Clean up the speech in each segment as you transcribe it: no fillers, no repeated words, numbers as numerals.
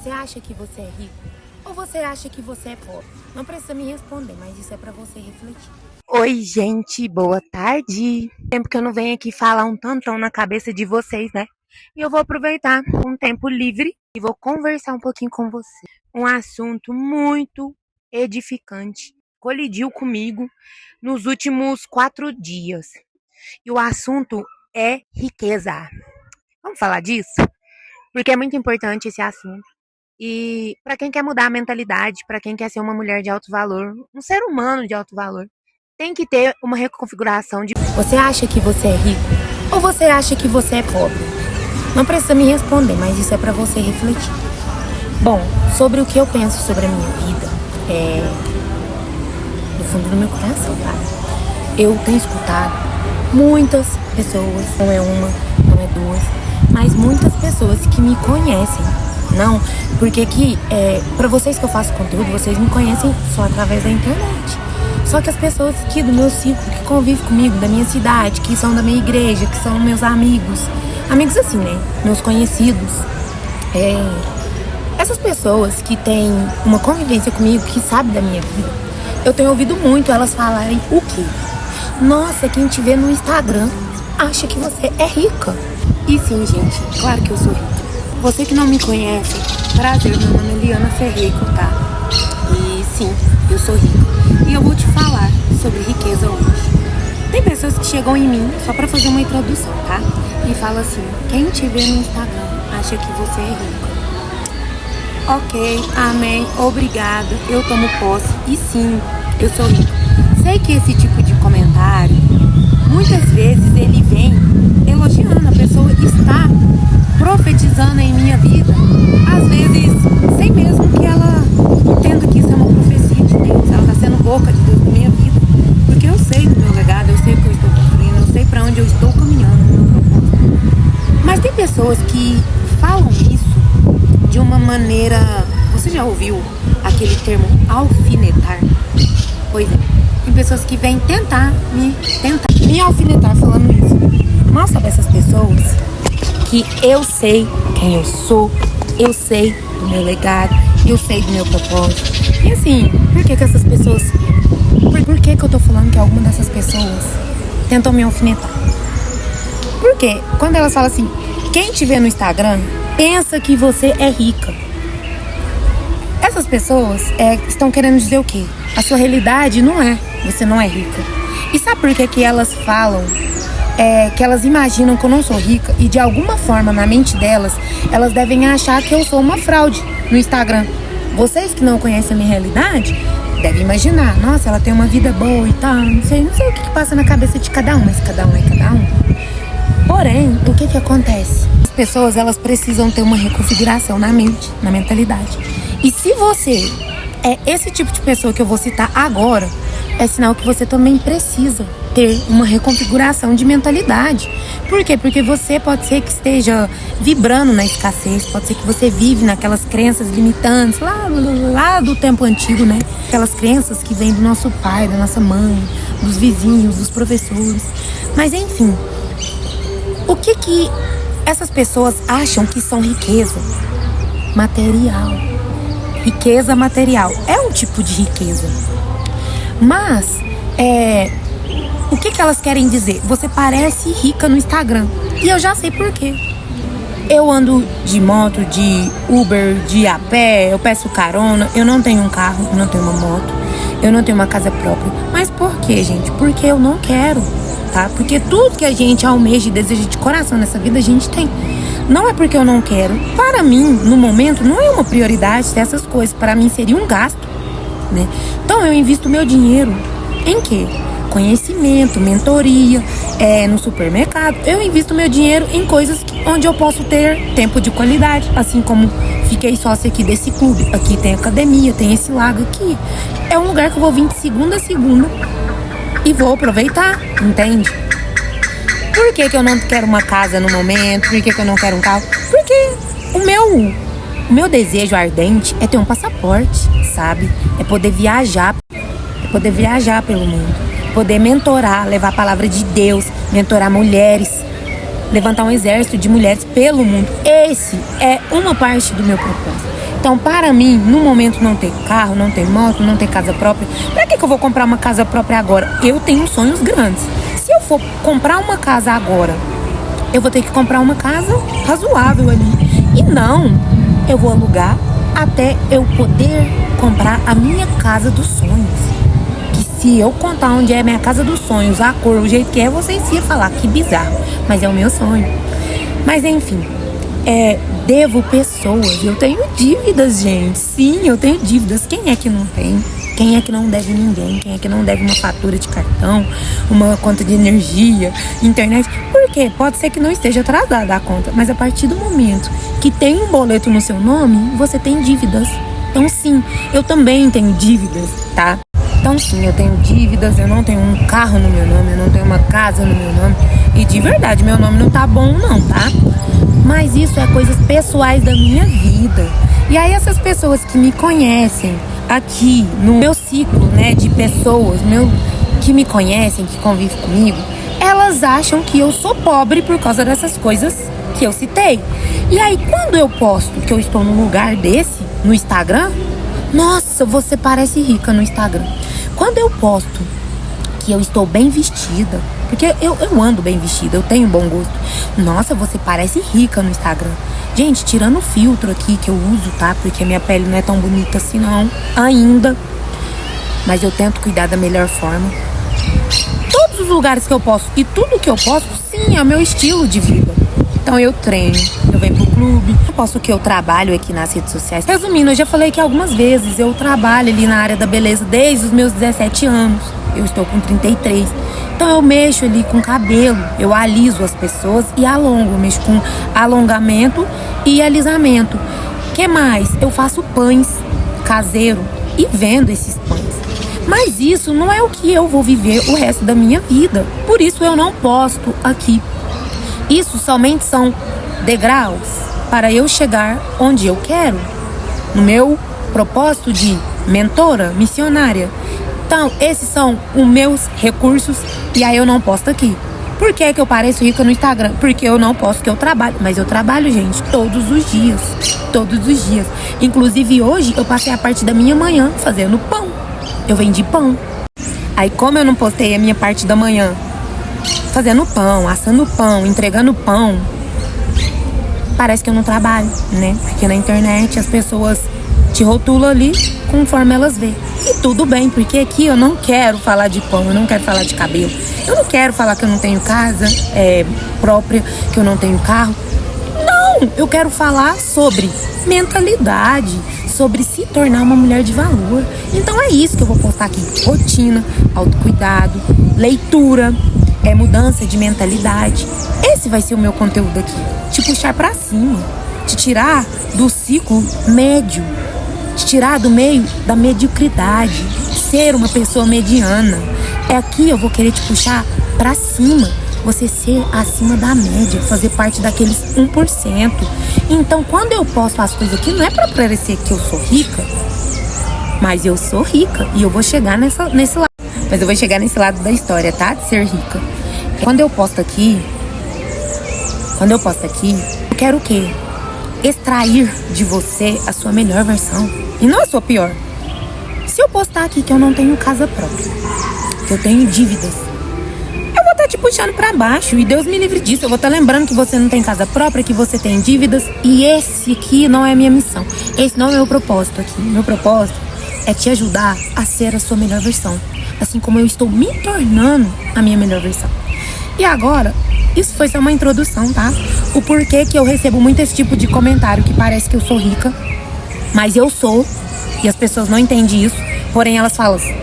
Você acha que você é rico? Ou você acha que você é pobre? Não precisa me responder, mas isso é pra você refletir. Oi, gente, boa tarde. Tempo que eu não venho aqui falar um tantão na cabeça de vocês, né? E eu vou aproveitar um tempo livre e vou conversar um pouquinho com você. Um assunto muito edificante. Colidiu comigo nos últimos 4 dias. E o assunto é riqueza. Vamos falar disso? Porque é muito importante esse assunto. E para quem quer mudar a mentalidade, para quem quer ser uma mulher de alto valor, um ser humano de alto valor, tem que ter uma reconfiguração de... Você acha que você é rico? Ou você acha que você é pobre? Não precisa me responder, mas isso é para você refletir. Bom, sobre o que eu penso sobre a minha vida, no fundo do meu coração, tá? Eu tenho escutado muitas pessoas, não é uma, não é duas, mas muitas pessoas que me conhecem. Não, porque aqui, pra vocês que eu faço conteúdo, vocês me conhecem só através da internet. Só que as pessoas aqui do meu ciclo, que convivem comigo, da minha cidade, que são da minha igreja, que são meus amigos assim, né? Meus conhecidos. Essas pessoas que têm uma convivência comigo, que sabem da minha vida, eu tenho ouvido muito elas falarem o quê? Nossa, quem te vê no Instagram acha que você é rica. E sim, gente, claro que eu sou rica. Você que não me conhece, prazer, meu nome é Liana Ferreiro, tá? E sim, eu sou rica. E eu vou te falar sobre riqueza hoje. Tem pessoas que chegam em mim só pra fazer uma introdução, tá? E falam assim, quem te vê no Instagram acha que você é rica. Ok, amém, obrigada, eu tomo posse. E sim, eu sou rica. Sei que esse tipo de comentário, muitas vezes ele vem elogiando, a pessoa está profetizando em minha vida, às vezes sem mesmo que ela entenda que isso é uma profecia de Deus. Ela está sendo boca de Deus na minha vida, porque eu sei do meu legado, eu sei o que eu estou construindo, eu sei para onde eu estou caminhando no meu propósito. Mas tem pessoas que falam isso de uma maneira... Você já ouviu aquele termo alfinetar? Pois é, tem pessoas que vêm tentar me alfinetar falando isso. Mal sabe essas pessoas que eu sei quem eu sou, eu sei do meu legado, eu sei do meu propósito. E assim, por que essas pessoas... Por que eu tô falando que alguma dessas pessoas tentam me alfinetar? Porque quando elas falam assim, quem te vê no Instagram pensa que você é rica. Essas pessoas estão querendo dizer o quê? A sua realidade não é, você não é rica. E sabe por que elas falam... que elas imaginam que eu não sou rica e de alguma forma na mente delas, elas devem achar que eu sou uma fraude no Instagram. Vocês que não conhecem a minha realidade, devem imaginar, nossa, ela tem uma vida boa e tal, não sei o que passa na cabeça de cada um, mas cada um é cada um. Porém, o que acontece? As pessoas, elas precisam ter uma reconfiguração na mente, na mentalidade. E se você é esse tipo de pessoa que eu vou citar agora, é sinal que você também precisa ter uma reconfiguração de mentalidade. Por quê? Porque você pode ser que esteja vibrando na escassez, pode ser que você vive naquelas crenças limitantes, lá do tempo antigo, né? Aquelas crenças que vêm do nosso pai, da nossa mãe, dos vizinhos, dos professores. Mas enfim, o que essas pessoas acham que são riqueza? Material. Riqueza material. É um tipo de riqueza. Mas, o que elas querem dizer? Você parece rica no Instagram. E eu já sei por quê. Eu ando de moto, de Uber, de a pé, eu peço carona, eu não tenho um carro, eu não tenho uma moto, eu não tenho uma casa própria. Mas por quê, gente? Porque eu não quero, tá? Porque tudo que a gente almeja e deseja de coração nessa vida, a gente tem. Não é porque eu não quero. Para mim, no momento, não é uma prioridade ter essas coisas. Para mim, seria um gasto, né? Então, eu invisto meu dinheiro em quê? Conhecimento, mentoria, no supermercado. Eu invisto meu dinheiro em coisas onde eu posso ter tempo de qualidade. Assim como fiquei sócia aqui desse clube. Aqui tem academia, tem esse lago aqui. É um lugar que eu vou vir de segunda a segunda e vou aproveitar, entende? Por que eu não quero uma casa no momento? Por que eu não quero um carro? Porque o meu desejo ardente é ter um passaporte, sabe? É poder viajar pelo mundo, poder mentorar, levar a palavra de Deus, mentorar mulheres, levantar um exército de mulheres pelo mundo. Esse é uma parte do meu propósito. Então, para mim, no momento não ter carro, não ter moto, não ter casa própria, pra que eu vou comprar uma casa própria agora? Eu tenho sonhos grandes. Se eu for comprar uma casa agora, eu vou ter que comprar uma casa razoável ali. E não, eu vou alugar até eu poder comprar a minha casa dos sonhos. Que se eu contar onde é a minha casa dos sonhos, a cor, o jeito que é, vocês iam falar que bizarro. Mas é o meu sonho. Mas enfim, devo pessoas. Eu tenho dívidas, gente. Sim, eu tenho dívidas. Quem é que não tem? Quem é que não deve ninguém? Quem é que não deve uma fatura de cartão, uma conta de energia, internet? Por quê? Pode ser que não esteja atrasada a conta, mas a partir do momento que tem um boleto no seu nome, você tem dívidas. Então sim, eu também tenho dívidas, tá? Então sim, eu tenho dívidas, eu não tenho um carro no meu nome, eu não tenho uma casa no meu nome. E de verdade, meu nome não tá bom não, tá? Mas isso é coisas pessoais da minha vida. E aí essas pessoas que me conhecem aqui no meu ciclo, né, de pessoas, que me conhecem, que convivem comigo, elas acham que eu sou pobre por causa dessas coisas que eu citei. E aí quando eu posto que eu estou num lugar desse, no Instagram, nossa, você parece rica no Instagram. Quando eu posto que eu estou bem vestida, porque eu ando bem vestida, eu tenho bom gosto. Nossa, você parece rica no Instagram. Gente, tirando o filtro aqui que eu uso, tá? Porque minha pele não é tão bonita assim não, ainda. Mas eu tento cuidar da melhor forma. Todos os lugares que eu posto e tudo que eu posto, sim, é o meu estilo de vida. Então eu treino, eu venho pro clube, eu posto que eu trabalho aqui nas redes sociais. Resumindo, eu já falei que algumas vezes eu trabalho ali na área da beleza desde os meus 17 anos. Eu estou com 33. Então eu mexo ali com cabelo, eu aliso as pessoas e alongo. Eu mexo com alongamento e alisamento. O que mais? Eu faço pães caseiro e vendo esses pães. Mas isso não é o que eu vou viver o resto da minha vida. Por isso eu não posto aqui. Isso somente são degraus para eu chegar onde eu quero. No meu propósito de mentora, missionária. Então, esses são os meus recursos e aí eu não posto aqui. Por que que eu pareço rica no Instagram? Porque eu não posto que eu trabalho. Mas eu trabalho, gente, todos os dias. Todos os dias. Inclusive hoje eu passei a parte da minha manhã fazendo pão. Eu vendi pão. Aí como eu não postei a minha parte da manhã fazendo pão, assando pão, entregando pão, parece que eu não trabalho, né? Porque na internet as pessoas te rotulam ali conforme elas veem. E tudo bem, porque aqui eu não quero falar de pão, eu não quero falar de cabelo. Eu não quero falar que eu não tenho casa própria, que eu não tenho carro. Não, eu quero falar sobre mentalidade, sobre se tornar uma mulher de valor. Então é isso que eu vou postar aqui. Rotina, autocuidado, leitura, mudança de mentalidade. Esse vai ser o meu conteúdo aqui. Te puxar pra cima, te tirar do ciclo médio, te tirar do meio da mediocridade, ser uma pessoa mediana. Aqui eu vou querer te puxar pra cima, você ser acima da média, fazer parte daqueles 1%. Então quando eu posto as coisas aqui, não é pra parecer que eu sou rica, mas eu sou rica e eu vou chegar nesse lado. Mas eu vou chegar nesse lado da história, tá? De ser rica. Quando eu posto aqui, eu quero o quê? Extrair de você a sua melhor versão e não a sua pior. Se eu postar aqui que eu não tenho casa própria, que eu tenho dívidas, eu vou estar te puxando pra baixo e Deus me livre disso. Eu vou estar lembrando que você não tem casa própria, que você tem dívidas e esse aqui não é a minha missão. Esse não é o meu propósito aqui. Meu propósito é te ajudar a ser a sua melhor versão, assim como eu estou me tornando a minha melhor versão. E agora, isso foi só uma introdução, tá? O porquê que eu recebo muito esse tipo de comentário que parece que eu sou rica, mas eu sou, e as pessoas não entendem isso, porém elas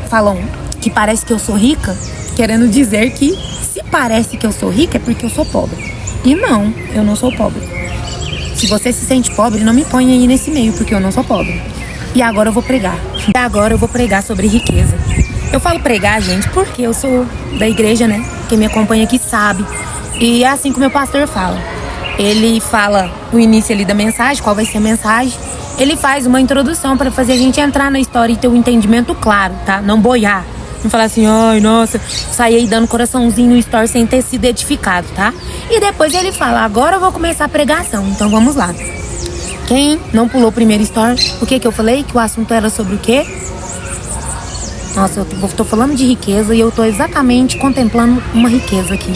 falam que parece que eu sou rica, querendo dizer que se parece que eu sou rica é porque eu sou pobre. E não, eu não sou pobre. Se você se sente pobre, não me ponha aí nesse meio, porque eu não sou pobre. E agora eu vou pregar. E agora eu vou pregar sobre riqueza. Eu falo pregar, gente, porque eu sou da igreja, né? Quem me acompanha aqui sabe. E é assim que o meu pastor fala. Ele fala o início ali da mensagem, qual vai ser a mensagem. Ele faz uma introdução para fazer a gente entrar na história e ter um entendimento claro, tá? Não boiar. Não falar assim, ai, nossa, sair aí dando coraçãozinho no story sem ter sido edificado, tá? E depois ele fala, agora eu vou começar a pregação, então vamos lá. Quem não pulou o primeiro story? O que eu falei? Que o assunto era sobre o quê? Nossa, eu tô falando de riqueza e eu tô exatamente contemplando uma riqueza aqui.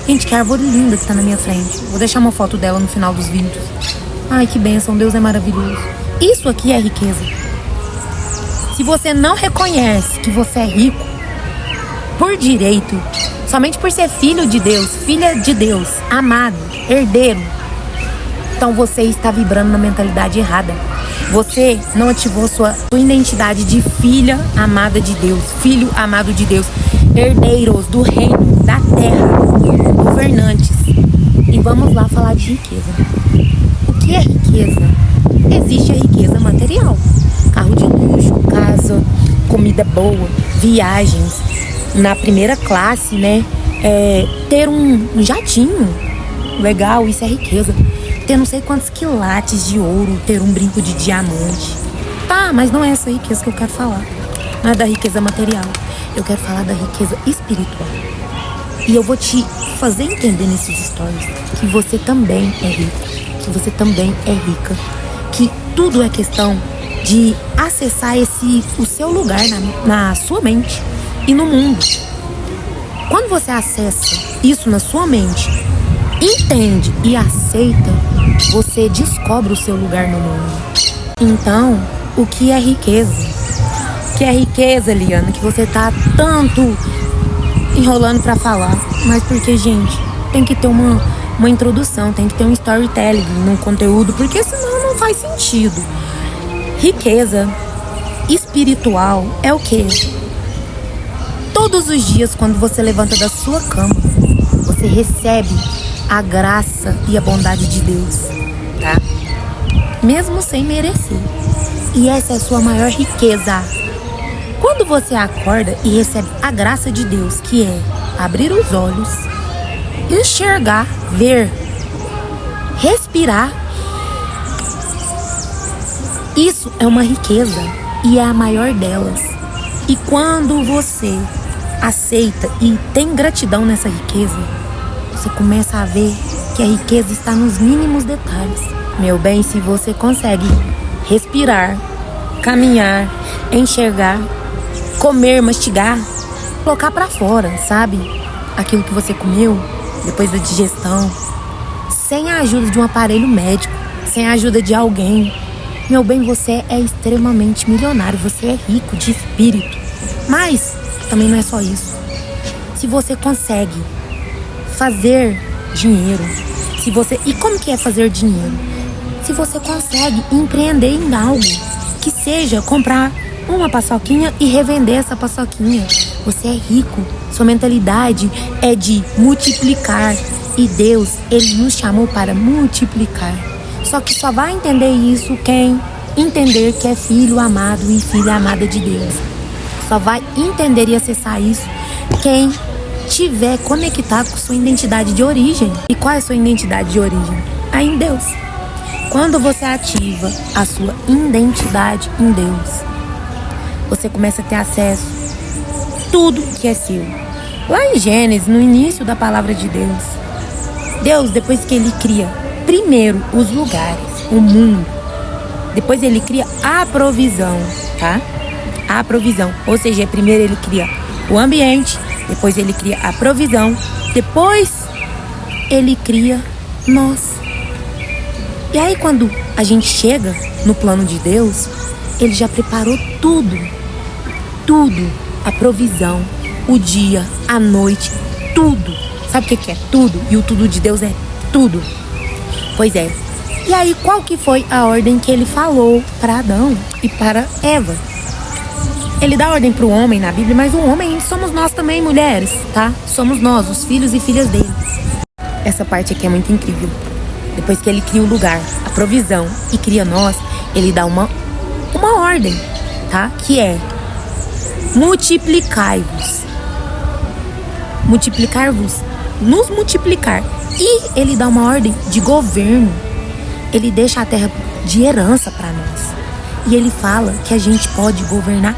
Gente, que árvore linda que tá na minha frente. Vou deixar uma foto dela no final dos vídeos. Ai, que bênção, Deus é maravilhoso. Isso aqui é riqueza. Se você não reconhece que você é rico, por direito, somente por ser filho de Deus, filha de Deus, amado, herdeiro, então você está vibrando na mentalidade errada. Você não ativou sua identidade de filha amada de Deus, filho amado de Deus, herdeiros do reino, da terra, governantes. E vamos lá falar de riqueza. O que é riqueza? Existe a riqueza material. Carro de luxo, casa, comida boa, viagens na primeira classe, né? Ter um jatinho legal, isso é riqueza. Ter não sei quantos quilates de ouro, ter um brinco de diamante. Tá, mas não é essa riqueza que eu quero falar. Não é da riqueza material. Eu quero falar da riqueza espiritual. E eu vou te fazer entender nesses stories que você também é rico, que você também é rica, que tudo é questão de acessar o seu lugar na sua mente e no mundo. Quando você acessa isso na sua mente, entende e aceita, você descobre o seu lugar no mundo. Então, o que é riqueza? O que é riqueza, Liana, que você tá tanto enrolando pra falar? Mas porque, gente, tem que ter uma introdução, tem que ter um storytelling num conteúdo, porque senão não faz sentido. Riqueza espiritual é o quê? Todos os dias, quando você levanta da sua cama, você recebe a graça e a bondade de Deus, tá? Mesmo sem merecer. E essa é a sua maior riqueza. Quando você acorda e recebe a graça de Deus, que é abrir os olhos, enxergar, ver, respirar, isso é uma riqueza e é a maior delas. E quando você aceita e tem gratidão nessa riqueza, você começa a ver que a riqueza está nos mínimos detalhes. Meu bem, se você consegue respirar, caminhar, enxergar, comer, mastigar, colocar pra fora, sabe? Aquilo que você comeu depois da digestão, sem a ajuda de um aparelho médico, sem a ajuda de alguém. Meu bem, você é extremamente milionário, você é rico de espírito. Mas também não é só isso. Se você consegue fazer dinheiro, e como que é fazer dinheiro? Se você consegue empreender em algo, que seja comprar uma paçoquinha e revender essa paçoquinha, você é rico. Sua mentalidade é de multiplicar, e Deus, Ele nos chamou para multiplicar. Só que só vai entender isso quem entender que é filho amado e filha amada de Deus. Só vai entender e acessar isso quem estiver conectado com sua identidade de origem. E qual é a sua identidade de origem? É em Deus. Quando você ativa a sua identidade em Deus, você começa a ter acesso a tudo que é seu. Lá em Gênesis, no início da palavra de Deus, depois que Ele cria primeiro os lugares, o mundo, depois Ele cria a provisão, tá? A provisão, ou seja, primeiro Ele cria o ambiente, depois Ele cria a provisão, depois Ele cria nós. E aí quando a gente chega no plano de Deus, Ele já preparou tudo, a provisão, o dia, a noite, tudo. Sabe o que é tudo? E o tudo de Deus é tudo. Pois é. E aí qual que foi a ordem que Ele falou para Adão e para Eva? Ele dá ordem para o homem na Bíblia, mas o homem somos nós também, mulheres, tá? Somos nós, os filhos e filhas dele. Essa parte aqui é muito incrível. Depois que Ele cria o lugar, a provisão e cria nós, Ele dá uma ordem, tá? Que é multiplicai-vos. Multiplicar-vos, nos multiplicar. E Ele dá uma ordem de governo. Ele deixa a terra de herança para nós. E Ele fala que a gente pode governar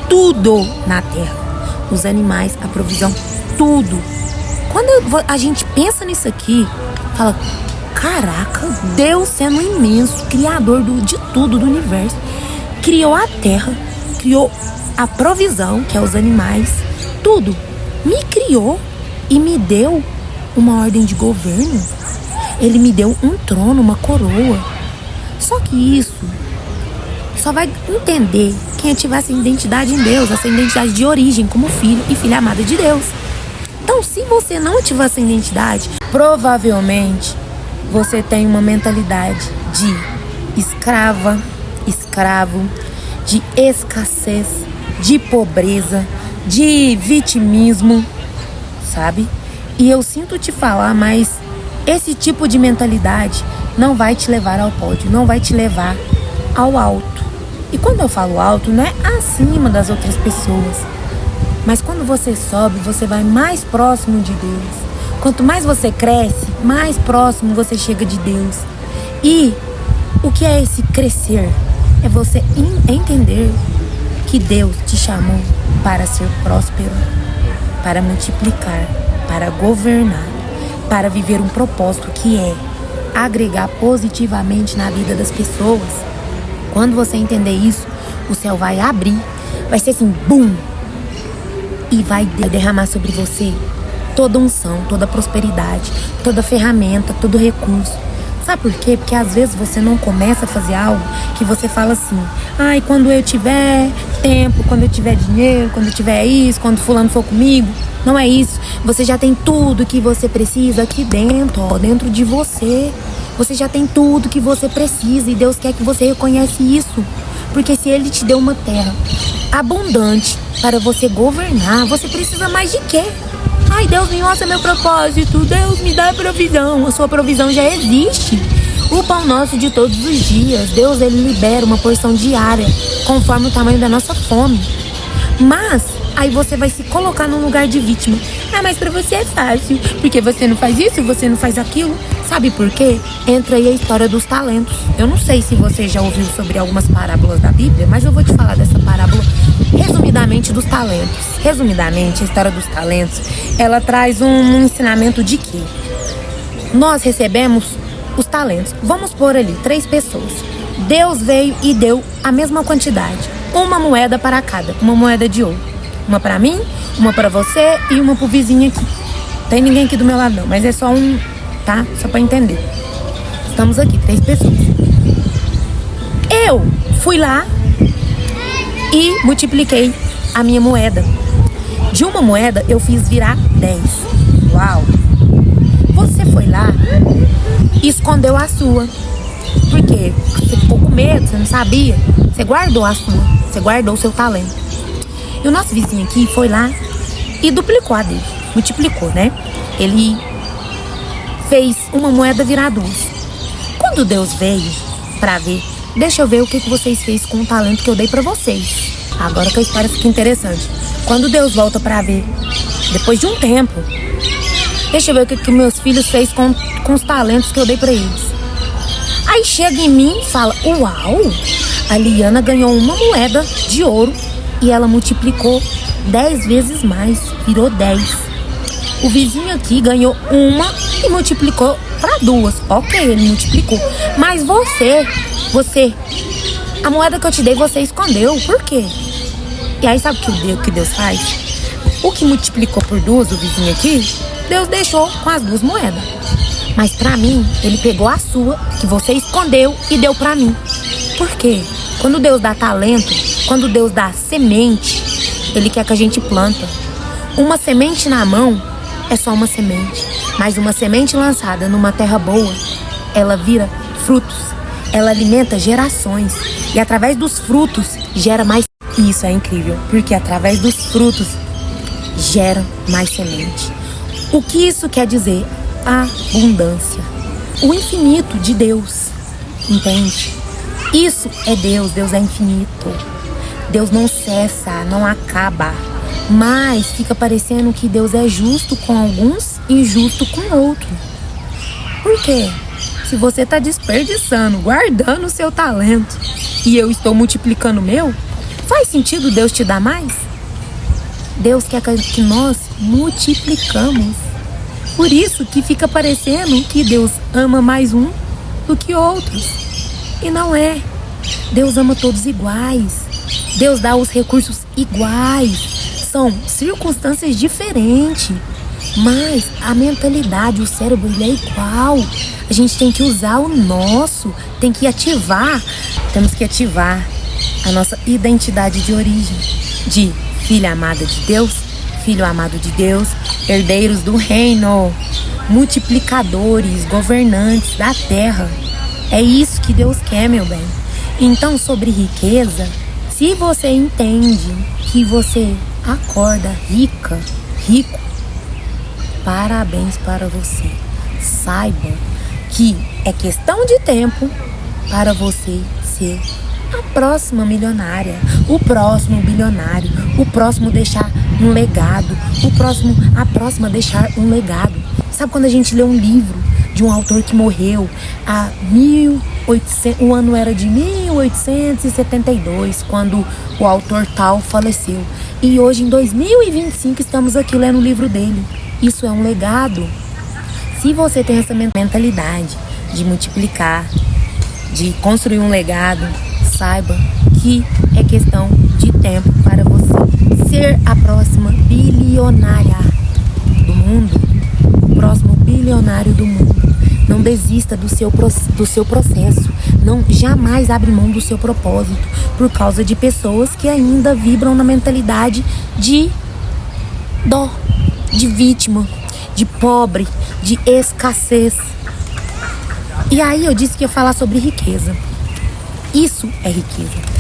tudo na terra. Os animais, a provisão, tudo. Quando a gente pensa nisso aqui, fala, Caraca, Deus sendo imenso, criador de tudo, do universo, criou a terra, criou a provisão, que é os animais, tudo. Me criou e me deu uma ordem de governo. Ele me deu um trono, uma coroa. Só que isso só vai entender quem tiver essa identidade em Deus, essa identidade de origem como filho e filha amada de Deus. Então, se você não tiver essa identidade, provavelmente você tem uma mentalidade de escravo, de escassez, de pobreza, de vitimismo, sabe? E eu sinto te falar, mas esse tipo de mentalidade não vai te levar ao pódio, não vai te levar ao alto. E quando eu falo alto, não é acima das outras pessoas, mas quando você sobe, você vai mais próximo de Deus. Quanto mais você cresce, mais próximo você chega de Deus. E o que é esse crescer? É você entender que Deus te chamou para ser próspero, para multiplicar, para governar, para viver um propósito que é agregar positivamente na vida das pessoas. Quando você entender isso, o céu vai abrir, vai ser assim, bum! E vai derramar sobre você toda unção, toda prosperidade, toda ferramenta, todo recurso. Sabe por quê? Porque às vezes você não começa a fazer algo que você fala assim: ai, quando eu tiver tempo, quando eu tiver dinheiro, quando eu tiver isso, quando fulano for comigo. Não é isso. Você já tem tudo que você precisa aqui dentro, ó, dentro de você. Você já tem tudo que você precisa e Deus quer que você reconheça isso. Porque se Ele te deu uma terra abundante para você governar, você precisa mais de quê? Ai, Deus me mostra meu propósito, Deus me dá provisão. A sua provisão já existe. O pão nosso de todos os dias, Deus, Ele libera uma porção diária, conforme o tamanho da nossa fome. Mas aí você vai se colocar num lugar de vítima. Ah, mas pra você é fácil, porque você não faz isso, você não faz aquilo. Sabe por quê? Entra aí a história dos talentos. Eu não sei se você já ouviu sobre algumas parábolas da Bíblia, mas eu vou te falar dessa parábola resumidamente dos talentos. Resumidamente, a história dos talentos, ela traz um ensinamento de que nós recebemos os talentos. Vamos pôr ali 3 pessoas. Deus veio e deu a mesma quantidade. Uma moeda para cada, uma moeda de ouro. Uma para mim, uma para você e uma pro vizinho aqui. Tem ninguém aqui do meu lado não, mas é só um, tá? Só para entender. Estamos aqui, 3 pessoas. Eu fui lá e multipliquei a minha moeda. De uma moeda eu fiz virar 10. Uau! Você foi lá e escondeu a sua. Por quê? Você ficou com medo, você não sabia. Você guardou a sua, você guardou o seu talento. E o nosso vizinho aqui foi lá e duplicou a dele. Multiplicou, né? Ele fez uma moeda virar 2. Quando Deus veio pra ver, deixa eu ver o que vocês fez com o talento que eu dei pra vocês. Agora que a história fica interessante. Quando Deus volta pra ver, depois de um tempo, deixa eu ver o que meus filhos fez com os talentos que eu dei pra eles. Aí chega em mim e fala: uau, a Liana ganhou uma moeda de ouro e ela multiplicou 10 vezes mais, virou 10. O vizinho aqui ganhou uma e multiplicou para 2. Ok, ele multiplicou. Mas você, a moeda que eu te dei, você escondeu. Por quê? E aí sabe o que Deus faz? O que multiplicou por 2, o vizinho aqui, Deus deixou com as 2 moedas. Mas pra mim, Ele pegou a sua, que você escondeu, e deu pra mim. Por quê? Quando Deus dá talento, quando Deus dá semente, Ele quer que a gente planta. Uma semente na mão é só uma semente. Mas uma semente lançada numa terra boa, ela vira frutos. Ela alimenta gerações. E através dos frutos, gera mais. E isso é incrível, porque através dos frutos, gera mais semente. O que isso quer dizer? A abundância. O infinito de Deus. Entende? Isso é Deus. Deus é infinito. Deus não cessa, não acaba. Mas fica parecendo que Deus é justo com alguns e injusto com outros. Por quê? Se você está desperdiçando, guardando o seu talento e eu estou multiplicando o meu, faz sentido Deus te dar mais? Deus quer que nós multiplicamos. Por isso que fica parecendo que Deus ama mais um do que outros. E não é. Deus ama todos iguais. Deus dá os recursos iguais. São circunstâncias diferentes. Mas a mentalidade, o cérebro, ele é igual. A gente tem que usar o nosso. Tem que ativar. Temos que ativar a nossa identidade de origem. De filha amada de Deus, filho amado de Deus, herdeiros do reino, multiplicadores, governantes da terra. É isso que Deus quer, meu bem. Então, sobre riqueza, se você entende que você acorda rico, parabéns para você. Saiba que é questão de tempo para você ser a próxima milionária, o próximo bilionário, o próximo deixar um legado, a próxima deixar um legado. Sabe quando a gente lê um livro de um autor que morreu há 1800, o ano era de 1872, quando o autor tal faleceu. E hoje, em 2025, estamos aqui lendo o livro dele. Isso é um legado. Se você tem essa mentalidade de multiplicar, de construir um legado, saiba que é questão de tempo para você ser a próxima bilionária do mundo, o próximo bilionário do mundo. Não desista do seu processo. Não, jamais abre mão do seu propósito por causa de pessoas que ainda vibram na mentalidade de dó, de vítima, de pobre, de escassez. E aí eu disse que ia falar sobre riqueza. Isso é riqueza.